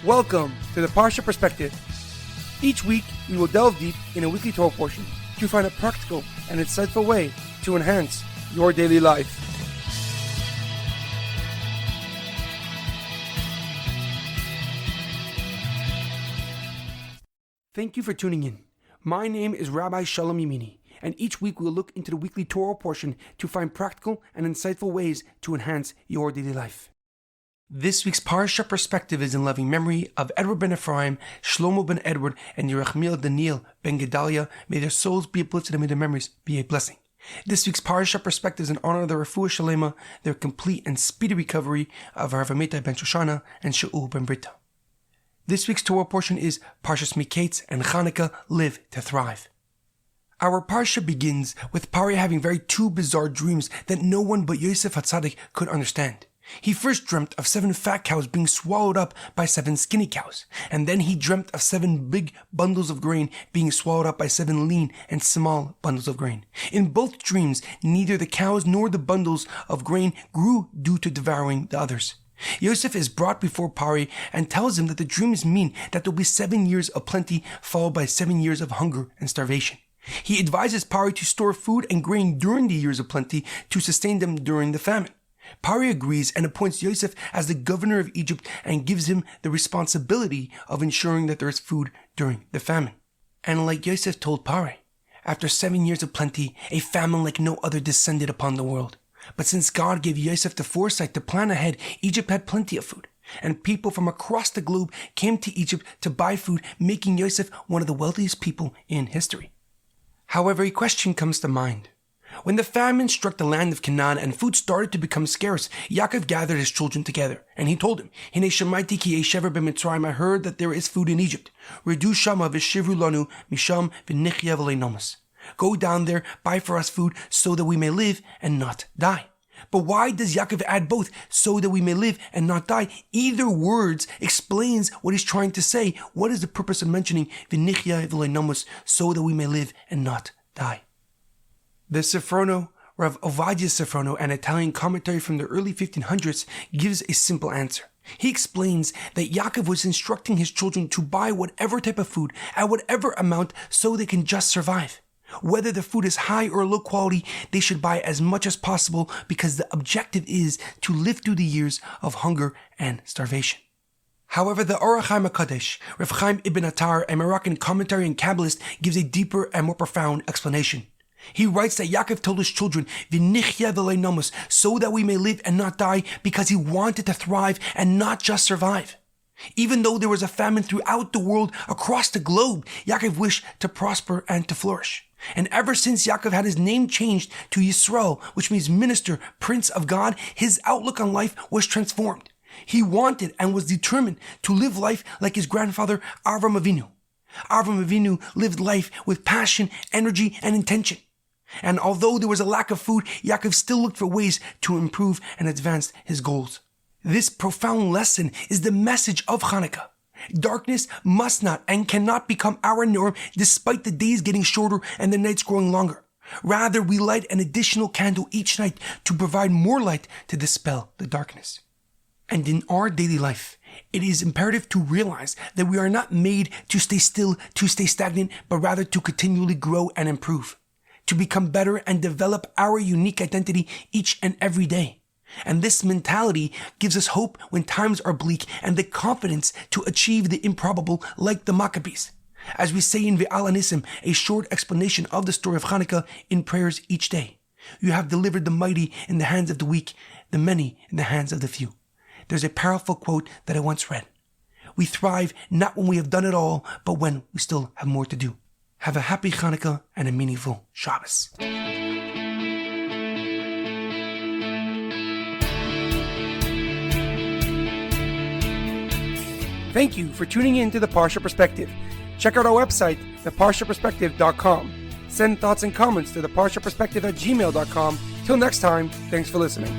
Welcome to the Parsha Perspective. Each week, we will delve deep in a weekly Torah portion to find a practical and insightful way to enhance your daily life. Thank you for tuning in. My name is Rabbi Shalom Yemini, and each week we will look into the weekly Torah portion to find practical and insightful ways to enhance your daily life. This week's Parsha Perspective is in loving memory of Edward Ben Efraim, Shlomo Ben Edward, and Yirachmiel Daniel Ben Gedalia. May their souls be uplifted and may their memories be a blessing. This week's Parsha Perspective is in honor of the Refuah Shlema, their complete and speedy recovery of HaRav Amitai Ben Shoshanna and Shaul Ben Berta. This week's Torah portion is Parshas Miketz and Chanukah, Live to Thrive. Our Parsha begins with Parshas having very two bizarre dreams that no one but Yosef HaTzadik could understand. He first dreamt of 7 fat cows being swallowed up by 7 skinny cows, and then he dreamt of 7 big bundles of grain being swallowed up by 7 lean and small bundles of grain. In both dreams, neither the cows nor the bundles of grain grew due to devouring the others. Yosef is brought before Pari and tells him that the dreams mean that there will be 7 years of plenty followed by 7 years of hunger and starvation. He advises Pari to store food and grain during the years of plenty to sustain them during the famine. Pari agrees and appoints Yosef as the governor of Egypt and gives him the responsibility of ensuring that there is food during the famine. And like Yosef told Pari, after 7 years of plenty, a famine like no other descended upon the world. But since God gave Yosef the foresight to plan ahead, Egypt had plenty of food. And people from across the globe came to Egypt to buy food, making Yosef one of the wealthiest people in history. However, a question comes to mind. When the famine struck the land of Canaan and food started to become scarce, Yaakov gathered his children together, and he told them, Hine shemaiti ki Edward Ben Efraim, I heard that there is food in Egypt. Redu shama v'shivru lanu misham v'nichya v'leinomus. Go down there, buy for us food, so that we may live and not die. But why does Yaakov add both, so that we may live and not die? Either words explains what he's trying to say. What is the purpose of mentioning v'nichya v'leinomus, so that we may live and not die? The Sifrono, Rav Ovadia Sifrono, an Italian commentary from the early 1500s, gives a simple answer. He explains that Yaakov was instructing his children to buy whatever type of food at whatever amount so they can just survive. Whether the food is high or low quality, they should buy as much as possible because the objective is to live through the years of hunger and starvation. However, the Orach Chaim HaKadosh, Rav Chaim Ibn Attar, a Moroccan commentary and Kabbalist, gives a deeper and more profound explanation. He writes that Yaakov told his children, V'nichya v'leinomus, so that we may live and not die, because he wanted to thrive and not just survive. Even though there was a famine throughout the world, across the globe, Yaakov wished to prosper and to flourish. And ever since Yaakov had his name changed to Yisrael, which means minister, prince of God, his outlook on life was transformed. He wanted and was determined to live life like his grandfather Avram Avinu. Avram Avinu lived life with passion, energy, and intention. And although there was a lack of food, Yaakov still looked for ways to improve and advance his goals. This profound lesson is the message of Chanukah. Darkness must not and cannot become our norm despite the days getting shorter and the nights growing longer. Rather, we light an additional candle each night to provide more light to dispel the darkness. And in our daily life, it is imperative to realize that we are not made to stay still, to stay stagnant, but rather to continually grow and improve, to become better and develop our unique identity each and every day. And this mentality gives us hope when times are bleak and the confidence to achieve the improbable like the Maccabees. As we say in Ve'al Anisim, a short explanation of the story of Chanukah in prayers each day. You have delivered the mighty in the hands of the weak, the many in the hands of the few. There's a powerful quote that I once read. We thrive not when we have done it all, but when we still have more to do. Have a happy Chanukah and a meaningful Shabbos. Thank you for tuning in to the Parsha Perspective. Check out our website, theparshaperspective.com. Send thoughts and comments to theparshaperspective@gmail.com. Till next time, thanks for listening.